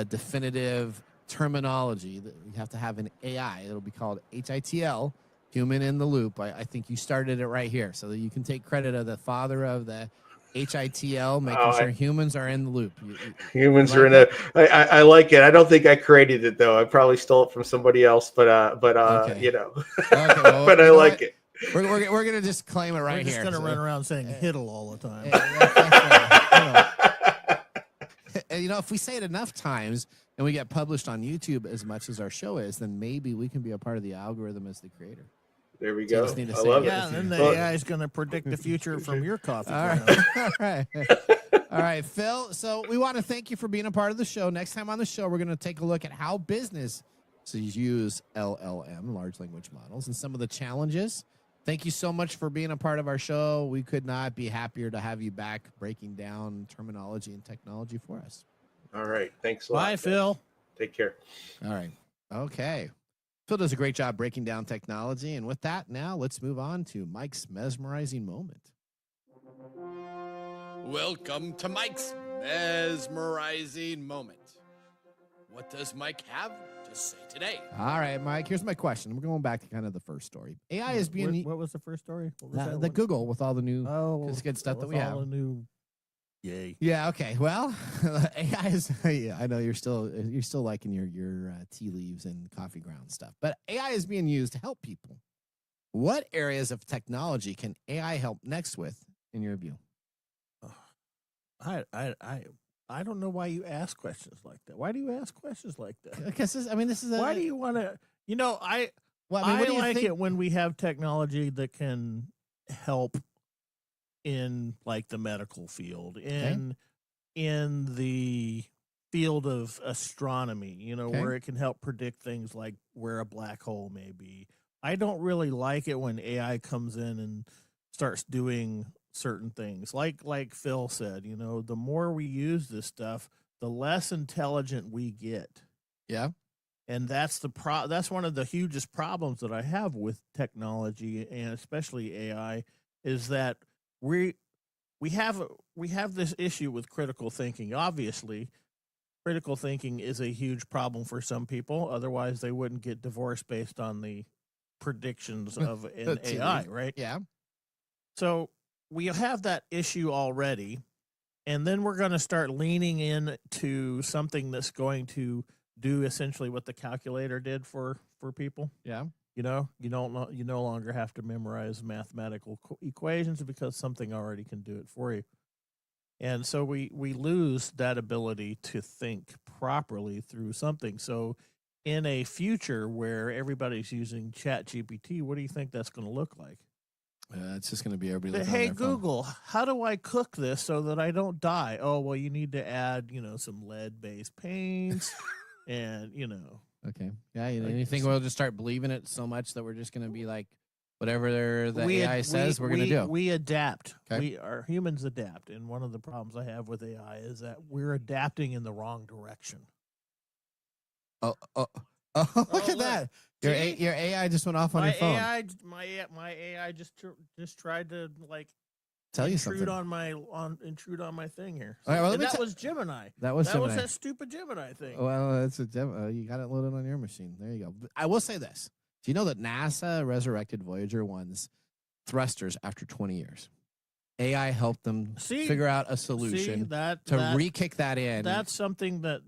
definitive terminology. That you have to have an AI. It'll be called HITL, human in the loop. I think you started it right here, so that you can take credit of the father of the HITL, making sure humans are in the loop. Humans are in a. I like it. I don't think I created it though. I probably stole it from somebody else, but Okay. you know. Okay, well, but I like it. We're gonna just claim it right We're just here. gonna run around saying "hiddle" all the time. And, if we say it enough times and we get published on YouTube as much as our show is, then maybe we can be a part of the algorithm as the creator. There we So you go. just need to I say love it. Yeah, and then the AI is going to predict the future from your coffee. All grounds. right. All right, Phil. So we want to thank you for being a part of the show. Next time on the show, we're going to take a look at how businesses use LLM, large language models, and some of the challenges. Thank you so much for being a part of our show. We could not be happier to have you back breaking down terminology and technology for us. All right. Thanks a lot. Bye, Phil. Take care. All right. Okay. Phil does a great job breaking down technology. And with that, now let's move on to Mike's mesmerizing moment. Welcome to Mike's mesmerizing moment. What does Mike have to say today? All right, Mike, here's my question. We're going back to kind of the first story. AI is being... What was the first story? What was the Google with all the new good stuff that we have. All the new... Yay. Yeah, okay. Well, AI is... Yeah, I know you're still liking your tea leaves and coffee ground stuff. But AI is being used to help people. What areas of technology can AI help next with, in your view? I don't know why you ask questions like that. Why do you ask questions like that? Because this is why do you want to? I like it when we have technology that can help in like the medical field, in the field of astronomy. Where it can help predict things like where a black hole may be. I don't really like it when AI comes in and starts doing certain things like Phil said, the more we use this stuff, the less intelligent we get. Yeah. And that's that's one of the hugest problems that I have with technology, and especially AI, is that we have this issue with critical thinking. Obviously, critical thinking is a huge problem for some people. Otherwise, they wouldn't get divorced based on the predictions of an AI, right? Yeah. So we have that issue already, and then we're going to start leaning into something that's going to do essentially what the calculator did for people. Yeah. You no longer have to memorize mathematical equations because something already can do it for you. And so we lose that ability to think properly through something. So in a future where everybody's using ChatGPT, what do you think that's going to look like? It's just going to be everybody. Hey, Google, how do I cook this so that I don't die? Oh, well, you need to add, some lead-based paints and, Okay. Yeah. You think we'll just start believing it so much that we're just going to be like, whatever the AI says, we're going to do. We adapt. Okay. Humans adapt. And one of the problems I have with AI is that we're adapting in the wrong direction. Oh, look at that. Your AI just went off on your phone. My AI just tried to tell you something. Intrude on my thing here. All right, well, that was Gemini. That was that stupid Gemini thing. Well, it's you got it loaded on your machine. There you go. I will say this. Do you know that NASA resurrected Voyager 1's thrusters after 20 years? AI helped them figure out a solution to re-kick that in. That's something that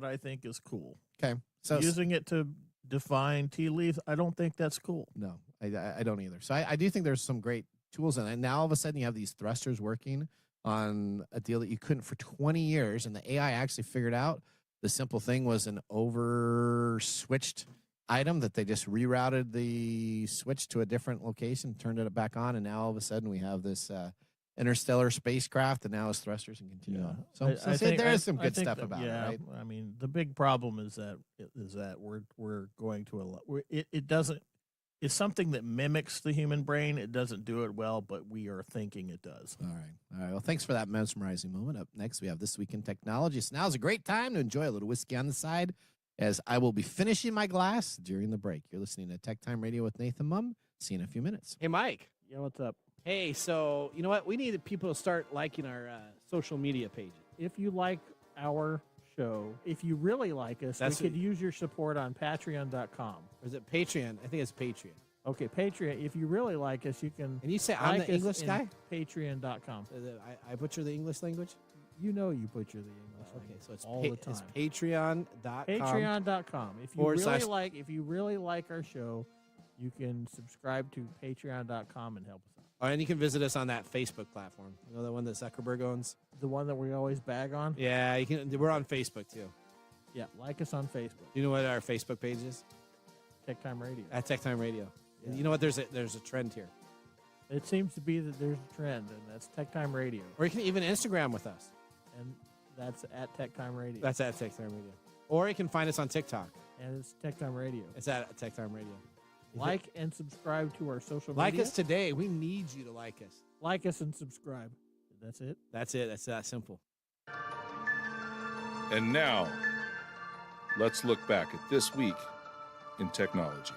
I think is cool. Okay. So using it to define tea leaves, I don't think that's cool. No, I don't either. So I do think there's some great tools in it. And now all of a sudden you have these thrusters working on a deal that you couldn't for 20 years. And the AI actually figured out the simple thing was an over-switched item that they just rerouted the switch to a different location, turned it back on, and now all of a sudden we have this interstellar spacecraft, and now it's thrusters and continue on. So I think there is some good stuff about it, right? I mean, the big problem is that we're going to it doesn't. It's something that mimics the human brain. It doesn't do it well, but we are thinking it does. All right. Well, thanks for that mesmerizing moment. Up next, we have This Week in Technology. So now's a great time to enjoy a little whiskey on the side, as I will be finishing my glass during the break. You're listening to TechTime Radio with Nathan Mumm. See you in a few minutes. Hey, Mike. Yeah, what's up? Hey, so you know what? We need people to start liking our social media pages. If you like our show, if you really like us, we could use your support on Patreon.com. Or is it Patreon? I think it's Patreon. Okay, Patreon. If you really like us, you can. And you say I'm like the us English in guy? Patreon.com. I butcher the English language? You know you butcher the English Okay, language so it's all the It's time. patreon.com. Patreon.com. If you / if you really like our show, you can subscribe to Patreon.com and help us out. Oh, and you can visit us on that Facebook platform. You know, the one that Zuckerberg owns? The one that we always bag on. Yeah, you can. We're on Facebook, too. Yeah, like us on Facebook. Do you know what our Facebook page is? TechTime Radio. At TechTime Radio. Yeah. You know what? There's a trend here. It seems to be that there's a trend, and that's TechTime Radio. Or you can even Instagram with us. And that's at TechTime Radio. That's at TechTime Radio. Or you can find us on TikTok. And it's TechTime Radio. It's at TechTime Radio. Like and subscribe to our social Like media. us today. We need you to like us. Like us and subscribe. That's it. That's it. That's that simple. And now, let's look back at this week in technology.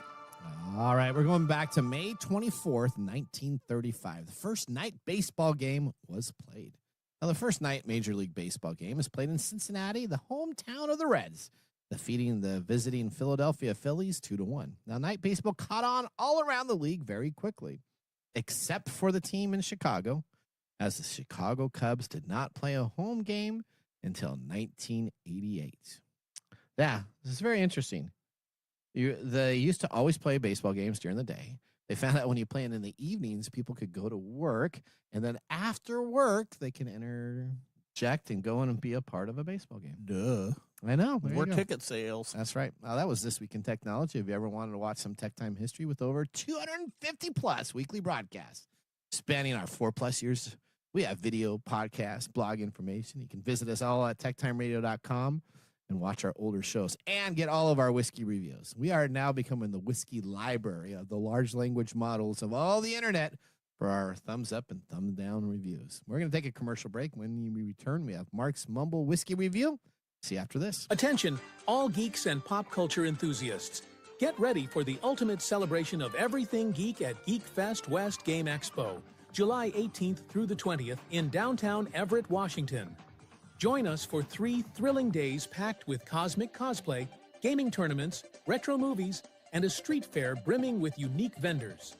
All right, we're going back to May 24th, 1935. The first night baseball game was played. Now, the first night Major League Baseball game is played in Cincinnati, the hometown of the Reds, defeating the visiting Philadelphia Phillies 2-1. Now, night baseball caught on all around the league very quickly, except for the team in Chicago, as the Chicago Cubs did not play a home game until 1988. Yeah, this is very interesting. They used to always play baseball games during the day. They found out when you play it in the evenings, people could go to work, and then after work, they can interject and go in and be a part of a baseball game. Duh. I know. More ticket sales. That's right. That was This Week in Technology. If you ever wanted to watch some Tech Time history with over 250 plus weekly broadcasts spanning our 4+ years, we have video, podcast, blog information. You can visit us all at techtimeradio.com and watch our older shows and get all of our whiskey reviews. We are now becoming the whiskey library of the large language models of all the internet for our thumbs up and thumb down reviews. We're going to take a commercial break. When we return, we have Mark's Mumble Whiskey Review. See you after this. Attention, all geeks and pop culture enthusiasts. Get ready for the ultimate celebration of everything geek at Geek Fest West Game Expo, July 18th through the 20th in downtown Everett, Washington. Join us for 3 thrilling days packed with cosmic cosplay, gaming tournaments, retro movies, and a street fair brimming with unique vendors.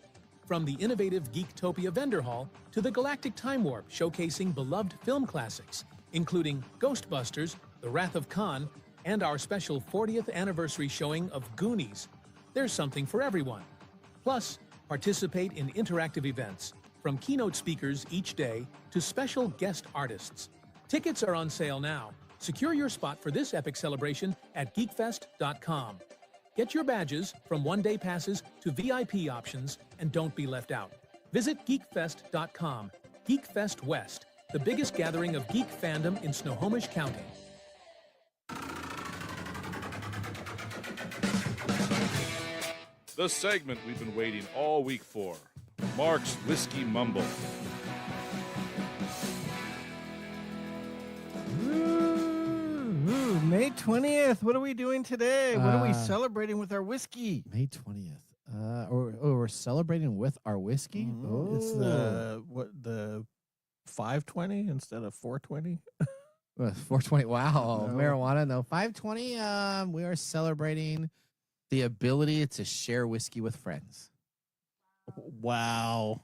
From the innovative Geektopia Vendor Hall to the Galactic Time Warp showcasing beloved film classics, including Ghostbusters, The Wrath of Khan, and our special 40th anniversary showing of Goonies. There's something for everyone. Plus, participate in interactive events, from keynote speakers each day to special guest artists. Tickets are on sale now. Secure your spot for this epic celebration at geekfest.com. Get your badges from one-day passes to VIP options and don't be left out. Visit geekfest.com. Geekfest West, the biggest gathering of geek fandom in Snohomish County. The segment we've been waiting all week for, Mark's Whiskey Mumble. May 20th. What are we doing today? What are we celebrating with our whiskey? May 20th. We're celebrating with our whiskey. Oh, It's the 520 instead of 420. 420. Wow, No. marijuana. No, 520. We are celebrating the ability to share whiskey with friends. Wow.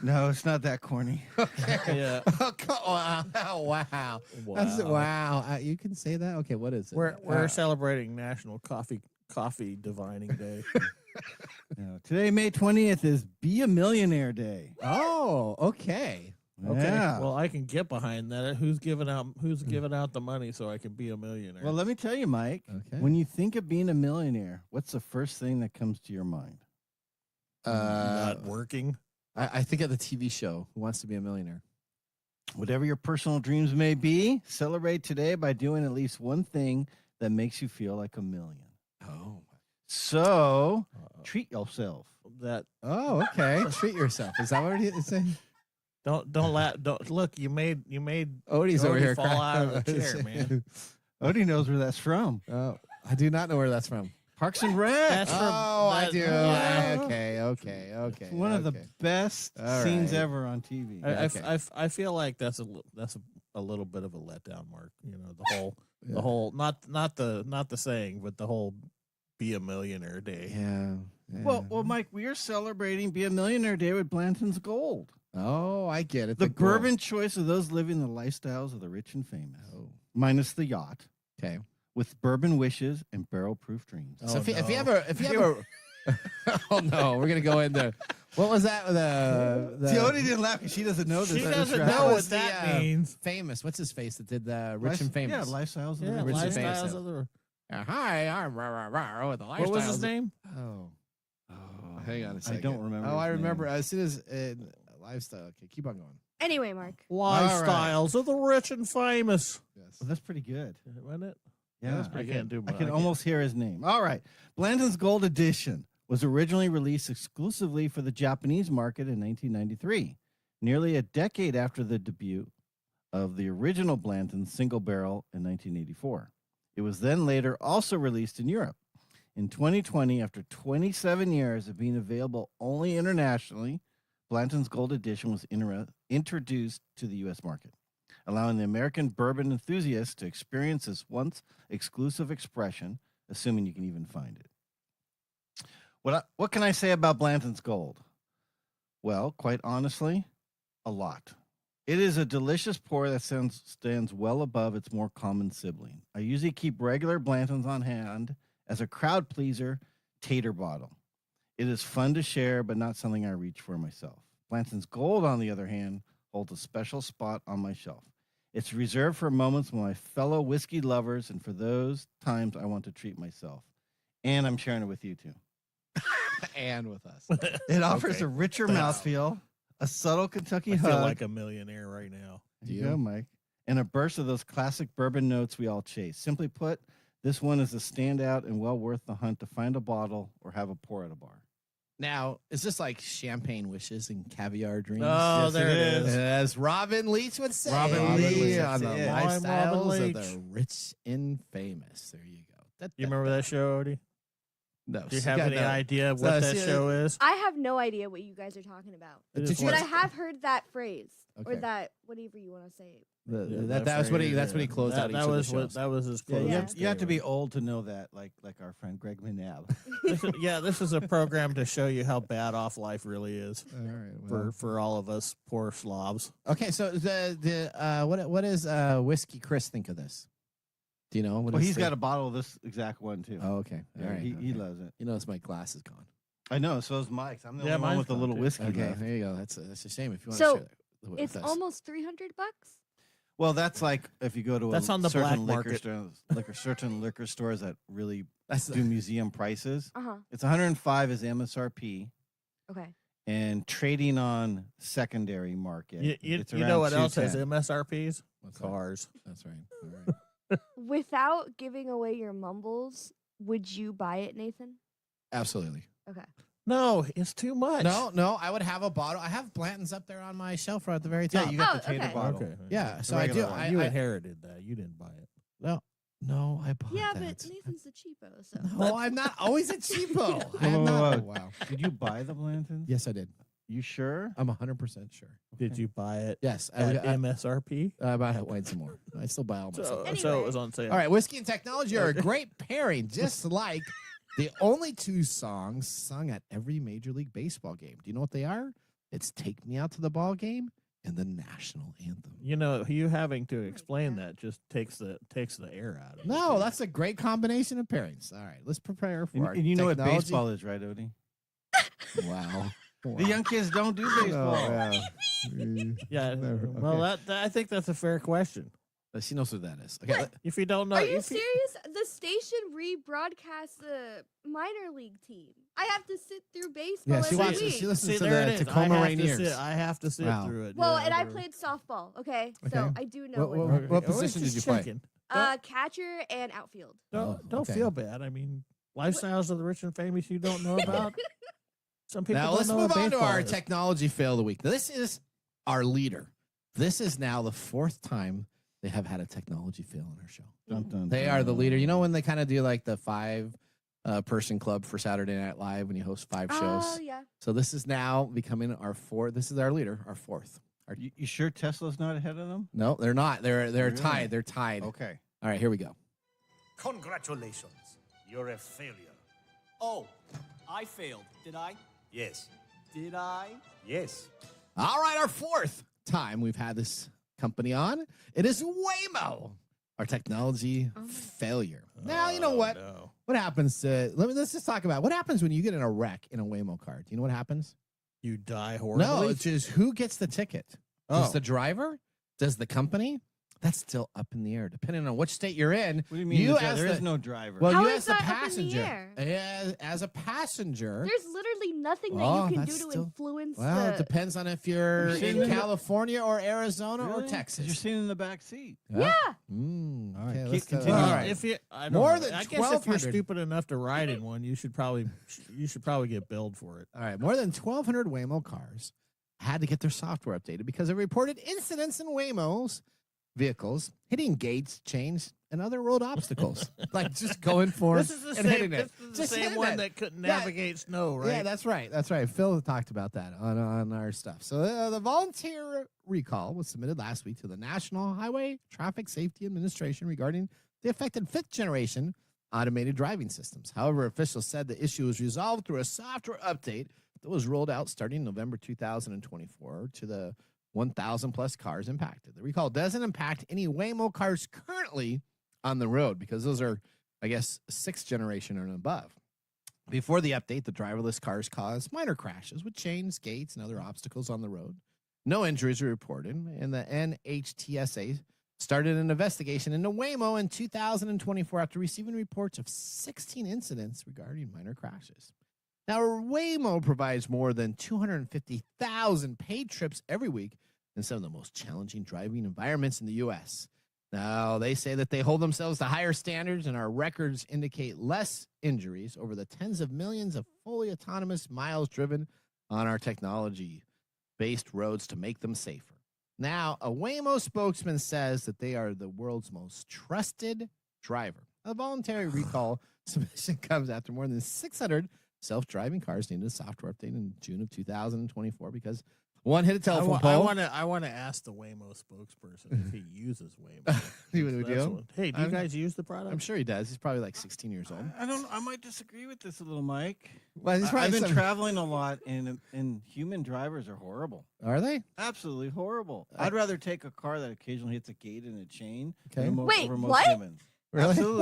No, it's not that corny. Yeah. Wow. Wow. You can say that. Okay, what is it? We're celebrating National Coffee Divining Day. No, today, May 20th, is Be a Millionaire Day. Oh, okay. Okay. Yeah. Well, I can get behind that. Who's giving out the money so I can be a millionaire? Well, let me tell you, Mike. Okay. When you think of being a millionaire, what's the first thing that comes to your mind? Not working. I think of the TV show Who Wants to Be a Millionaire. Whatever your personal dreams may be, celebrate today by doing at least one thing that makes you feel like a million. Oh. So, treat yourself. Oh, okay. Treat yourself. Is that what it's saying? Don't look. You made Odie's over Odie here fall crying. out of the chair, man. Odie knows where that's from. Oh, I do not know where that's from. Parks and Rec. That's from- I do. Yeah. Okay. One of the best All scenes right. ever on TV. I feel like that's a little bit of a letdown, Mark. You know, the whole not the saying, but the whole be a millionaire day. Yeah. Well, Mike, we are celebrating Be a Millionaire Day with Blanton's Gold. Oh, I get it. The gold. bourbon choice of those living the lifestyles of the rich and famous. Oh. Minus the yacht. Okay. With bourbon wishes and barrel-proof dreams. So if you ever, oh no, we're gonna go into what was that? The Jody didn't laugh because she doesn't know this. She doesn't That know was what that means. Famous. What's his face that did the Rich and Famous? Yeah, lifestyles of the Yeah, rich and Rich and famous. lifestyles famous. of the. Hi, I'm with the lifestyles. What was his name? Oh, hang on a second. I don't remember. Oh, I his remember. name. As soon as lifestyle. Okay, keep on going. Anyway, Mark. Lifestyles of the rich and famous. Yes. Well, that's pretty good. Wasn't it? Yeah, I can't do. I can almost hear his name. All right. Blanton's Gold Edition was originally released exclusively for the Japanese market in 1993, nearly a decade after the debut of the original Blanton's single barrel in 1984. It was then later also released in Europe. In 2020, after 27 years of being available only internationally, Blanton's Gold Edition was introduced to the U.S. market, allowing the American bourbon enthusiasts to experience this once exclusive expression, assuming you can even find it. What can I say about Blanton's Gold? Well, quite honestly, a lot. It is a delicious pour that stands well above its more common sibling. I usually keep regular Blantons on hand as a crowd pleaser tater bottle. It is fun to share, but not something I reach for myself. Blanton's Gold, on the other hand, holds a special spot on my shelf. It's reserved for moments with my fellow whiskey lovers and for those times I want to treat myself. And I'm sharing it with you, too. And with us. It offers a richer mouthfeel, a subtle Kentucky I hug. feel like a millionaire right now. There you go, Mike. And a burst of those classic bourbon notes we all chase. Simply put, this one is a standout and well worth the hunt to find a bottle or have a pour at a bar. Now, is this like champagne wishes and caviar dreams? Oh, Yes, there it it is. is. As Robin Leach would say. Robin Leach, on the that's it. I'm Robin lifestyles of Leach. the rich and famous. There you go. You remember that show, Odie? No. Do you have any idea what So, that see, show is? I have no idea what you guys are talking about. Did you But I have heard that phrase or Okay. that whatever you want to say. That's what he closed out each of the shows. That was his Yeah, close. you have to be old to know that, like our friend Greg McNabb. This is a program to show you how bad off life really is All right. for all of us poor slobs. Okay, so what does Whiskey Chris think of this? Do you know? Well, he's got a bottle of this exact one, too. Oh, okay. All right. He loves it. You notice my glass is gone. I know, so is Mike's. I'm the Yeah, only one mine's with the gone, little too. whiskey Okay, left. there you go. That's a shame if you want So, to share that with It's us. almost $300. Well, that's like if you go to That's on the certain black liquor market. certain liquor stores that really That's do museum prices. Uh-huh. It's 105 is MSRP, Okay. and trading on secondary market. You it's know around what else has 210. MSRPs? What's that? Cars. That's right. All right. Without giving away your mumbles, would you buy it, Nathan? Absolutely. Okay. No, it's too much. No, I would have a bottle. I have Blanton's up there on my shelf right at the very top. Yeah, you got Oh, the tater okay. bottle. Okay. Yeah, The so I do. regular one. You I inherited that. You didn't buy it. no, I bought Yeah, that. but Nathan's the cheapo, so. No, I'm not always a cheapo. I am Whoa, not. whoa. Wow. Did you buy the Blantons? Yes, I did. You sure? I'm 100% sure. Did you buy it Yes, at MSRP? I buy it wine some more. I still buy all my stuff. So Anyway. it was on sale. All right, whiskey and technology are a great pairing, just like the only two songs sung at every Major League Baseball game. Do you know what they are? It's "Take Me Out to the Ball Game" and the national anthem. You know, you having to explain that just takes the air out of it. No, that's a great combination of pairings. All right, let's prepare for our And you know what technology. baseball is, right, Odie? Wow. The young kids don't do baseball. Yeah. Never. Well, Okay. I think that's a fair question. She knows who that is. Okay. If you don't know, Are you if serious? The station rebroadcasts the minor league team. I have to sit through baseball Yeah, she every watches. week. She listens See, to there it the is. Tacoma Rainiers. I have to sit Wow. through it. Well, yeah, and I whatever. played softball. Okay, so Okay. I do know What- what. what Oh, position just did you play? checking. Catcher and outfield. Don't okay. feel bad. I mean, lifestyles of the rich and famous you don't know about. Some people Now don't let's know move what on to baseball our is. technology fail of the week. This is our leader. This is now the fourth time they have had a technology fail on our show. Dun, dun, They dun. are the leader. You know when they kind of do like the five person club for Saturday Night Live when you host 5 shows? Oh yeah. So this is now becoming our fourth. This is our leader, our fourth. You sure Tesla's not ahead of them? No, they're not. They're Really? tied. They're tied. Okay. All right, here we go. Congratulations, you're a failure. Oh, I failed, did I? Yes. Did I? Yes. All right, our fourth time we've had this company on. It is Waymo, our technology failure. Now, you know what? No. What happens to, let's just talk about what happens when you get in a wreck in a Waymo car. Do you know what happens? You die horribly? No, it's just who gets the ticket? Does the driver? Does the company? That's still up in the air, depending on which state you're in. What do you mean? There is no driver. Well, How you is as the that up in the passenger. air? As a passenger. There's literally nothing that you can do to influence Well, it the... depends on if you're in California or Arizona or Really? Texas. You're sitting in the back seat. Yeah. All right, let's continue. all Well, right. if you, I don't More know. than I guess if you're 1,200. stupid enough to ride in one, you should probably get billed for it. All right, more than 1,200 Waymo cars had to get their software updated because of reported incidents in Waymo's vehicles hitting gates, chains, and other road obstacles. Like just going for This is the and same, hitting this it. is the Just same hitting one it. that couldn't Yeah. navigate snow, right? Yeah, that's right. That's right. Phil talked about that on our stuff. So the volunteer recall was submitted last week to the National Highway Traffic Safety Administration regarding the affected fifth generation automated driving systems. However, officials said the issue was resolved through a software update that was rolled out starting November 2024 to the 1,000 plus cars impacted. The recall doesn't impact any Waymo cars currently on the road because those are, I guess, sixth generation and above. Before the update, the driverless cars caused minor crashes with chains, gates, and other obstacles on the road. No injuries were reported, and the NHTSA started an investigation into Waymo in 2024 after receiving reports of 16 incidents regarding minor crashes. Now, Waymo provides more than 250,000 paid trips every week in some of the most challenging driving environments in the U.S. Now, they say that they hold themselves to higher standards, and our records indicate less injuries over the tens of millions of fully autonomous miles driven on our technology-based roads to make them safer. Now, a Waymo spokesman says that they are the world's most trusted driver. A voluntary recall submission comes after more than 600 self-driving cars needed a software update in June of 2024 because one hit a telephone pole. I want to ask the Waymo spokesperson if he uses Waymo. Would you? Hey, do you guys use the product? I'm sure he does. He's probably like 16 years old. I might disagree with this a little, Mike. Well, he's I've probably been traveling a lot, and human drivers are horrible. Are they? Absolutely horrible. I'd rather take a car that occasionally hits a gate and a chain Okay. than Wait, over most what? humans. Really? Absolutely.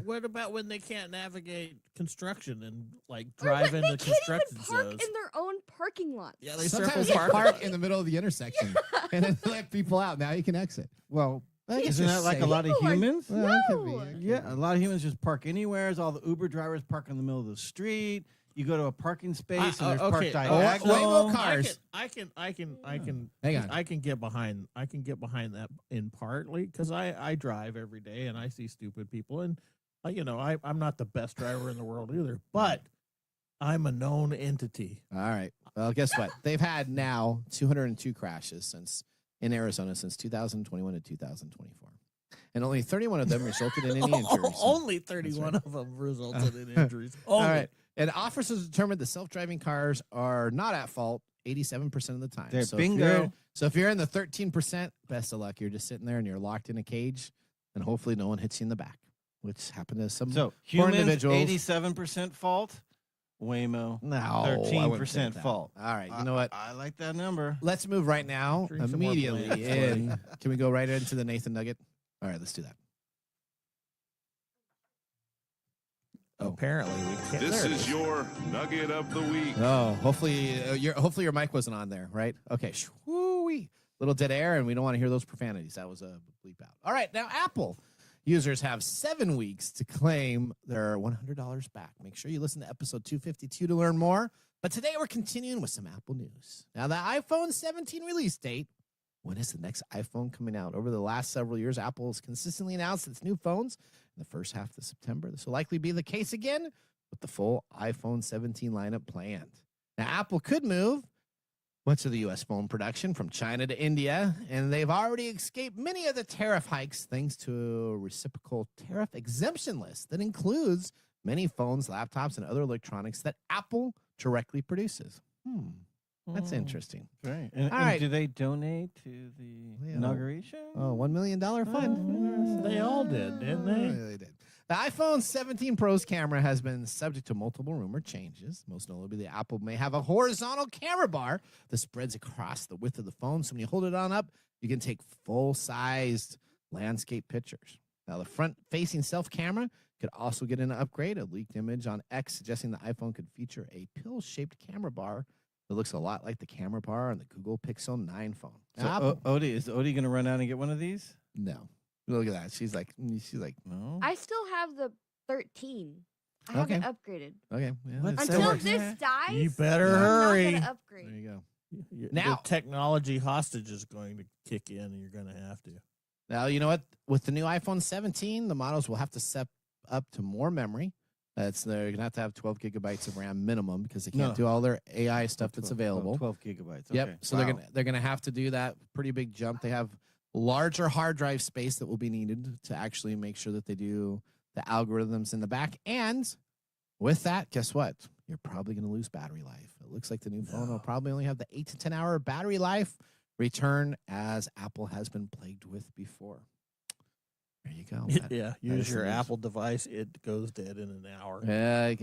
What about when they can't navigate construction and like Or drive what, into they can't construction even park zones? in their own parking lot. Yeah, they Sometimes circle they park. park in the middle of the intersection and then let people out. Now you can exit. Well, I guess isn't you're that like a safe. lot of People are- humans? Well, it could be, No. it could Yeah, be. a lot of humans just park anywhere. All the Uber drivers park in the middle of the street. You go to a parking space and there's okay. parked Oh, diagonal. Waymo cars. I can Hang on. I can get behind that in partly because I drive every day and I see stupid people and I'm not the best driver in the world either, but I'm a known entity. All right. Well, guess what? They've had now 202 crashes in Arizona since 2021 to 2024. And only 31 of them resulted in any injuries. Only 31 of them resulted in injuries. All right. And officers determined the self-driving cars are not at fault 87% of the time. They're so bingo. If you're in the 13%, best of luck. You're just sitting there and you're locked in a cage, and hopefully no one hits you in the back, which happened to some So poor humans, individuals. 87% fault. Waymo, No, I wouldn't think 13% that. fault. All right. You know what? I like that number. Let's move right now Drink some more immediately plants, in. buddy. Can we go right into the Nathan Nugget? All right, let's do that. Apparently, we can't. This there it is your Nugget of the Week. Oh, hopefully your mic wasn't on there, right? Okay. Woo-wee. Little dead air, and we don't want to hear those profanities. That was a bleep out. All right, now Apple users have 7 weeks to claim their $100 back. Make sure you listen to episode 252 to learn more. But today we're continuing with some Apple news. Now, the iPhone 17 release date. When is the next iPhone coming out? Over the last several years, Apple has consistently announced its new phones in the first half of September. This will likely be the case again with the full iPhone 17 lineup planned. Now, Apple could move much of the U.S. phone production from China to India, and they've already escaped many of the tariff hikes thanks to a reciprocal tariff exemption list that includes many phones, laptops, and other electronics that Apple directly produces. That's interesting. Right. All And right. do they donate to the inauguration? Oh, $1 million fund. They all did, didn't they? They did. The iPhone 17 Pro's camera has been subject to multiple rumor changes. Most notably, the Apple may have a horizontal camera bar that spreads across the width of the phone. So when you hold it on up, you can take full-sized landscape pictures. Now, the front-facing self camera could also get an upgrade. A leaked image on X suggesting the iPhone could feature a pill-shaped camera bar that looks a lot like the camera bar on the Google Pixel 9 phone. So, is Odie going to run out and get one of these? No. Look at that. She's like, no. I still have the 13. I haven't upgraded. Okay. Yeah, until this dies, you better hurry. I'm not gonna upgrade. There you go. Now, the technology hostage is going to kick in, and you're going to have to. Now, you know what? With the new iPhone 17, the models will have to step up to more memory. They're going to have 12 gigabytes of RAM minimum because they can't do all their AI stuff that's available. 12 gigabytes. Yep. Okay. So they're going to have to do that pretty big jump. They have larger hard drive space that will be needed to actually make sure that they do the algorithms in the back. And with that, guess what? You're probably going to lose battery life. It looks like the new phone will probably only have the 8 to 10 hour battery life return, as Apple has been plagued with before. There you go. Use your Apple device. It goes dead in an hour. Yeah, I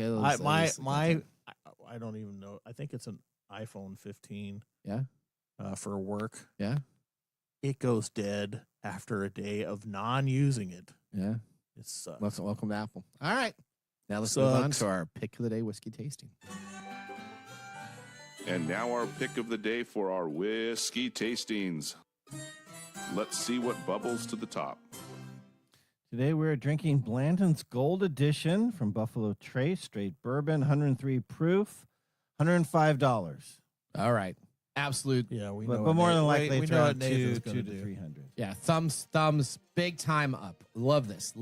don't even know. I think it's an iPhone 15. Yeah. For work. Yeah. It goes dead after a day of non-using it. Yeah. It sucks. Welcome to Apple. All right. Now let's move on to our pick of the day whiskey tasting. And now our pick of the day for our whiskey tastings. Let's see what bubbles to the top. Today we're drinking Blanton's Gold Edition from Buffalo Trace, straight bourbon, 103 proof, $105. All right. Absolute. Yeah, we but, know. But more than likely, we know what two Nathan's to do. 300. Yeah, thumbs, big time up. Love this.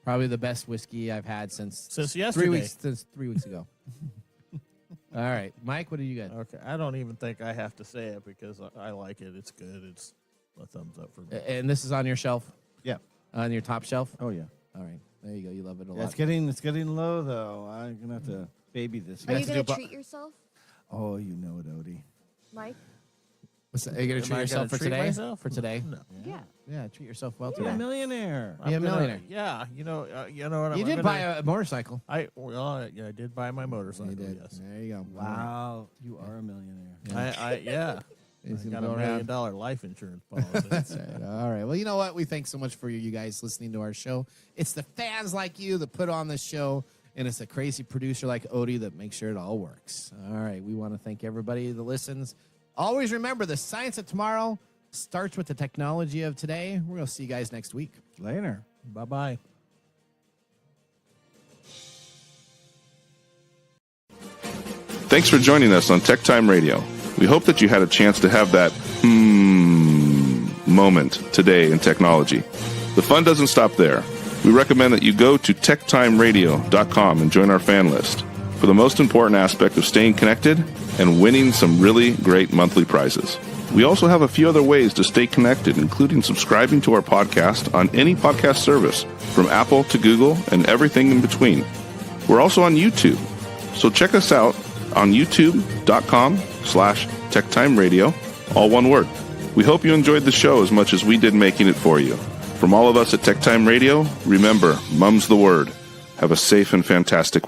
Probably the best whiskey I've had since yesterday. Since 3 weeks ago. All right, Mike, what do you got? Okay, I don't even think I have to say it because I like it. It's good. It's a thumbs up for me. And this is on your shelf? Yeah. On your top shelf? Oh, yeah. All right. There you go. You love it a lot. It's getting low, though. I'm going to have to baby this. Are you going to treat yourself? Oh, you know it, Odie. Mike? What's that? Are you going to treat yourself for today? Myself? For today? No. Yeah. Yeah, treat yourself well Be today. a millionaire. Be a millionaire. Yeah, you know what? You did buy a motorcycle. I did buy my motorcycle. You did. Yes. There you go. Wow, you are a millionaire. I got a $1 million life insurance policy. That's right. All right. Well, you know what? We thank so much for you guys listening to our show. It's the fans like you that put on this show, and it's a crazy producer like Odie that makes sure it all works. All right. We want to thank everybody that listens. Always remember, the science of tomorrow starts with the technology of today. We're going to see you guys next week. Later. Bye-bye. Thanks for joining us on TechTime Radio. We hope that you had a chance to have that moment today in technology. The fun doesn't stop there. We recommend that you go to techtimeradio.com and join our fan list for the most important aspect of staying connected and winning some really great monthly prizes. We also have a few other ways to stay connected, including subscribing to our podcast on any podcast service, from Apple to Google and everything in between. We're also on YouTube, so check us out on youtube.com/TechTimeRadio, all one word. We hope you enjoyed the show as much as we did making it for you. From all of us at TechTime Radio, remember, mum's the word. Have a safe and fantastic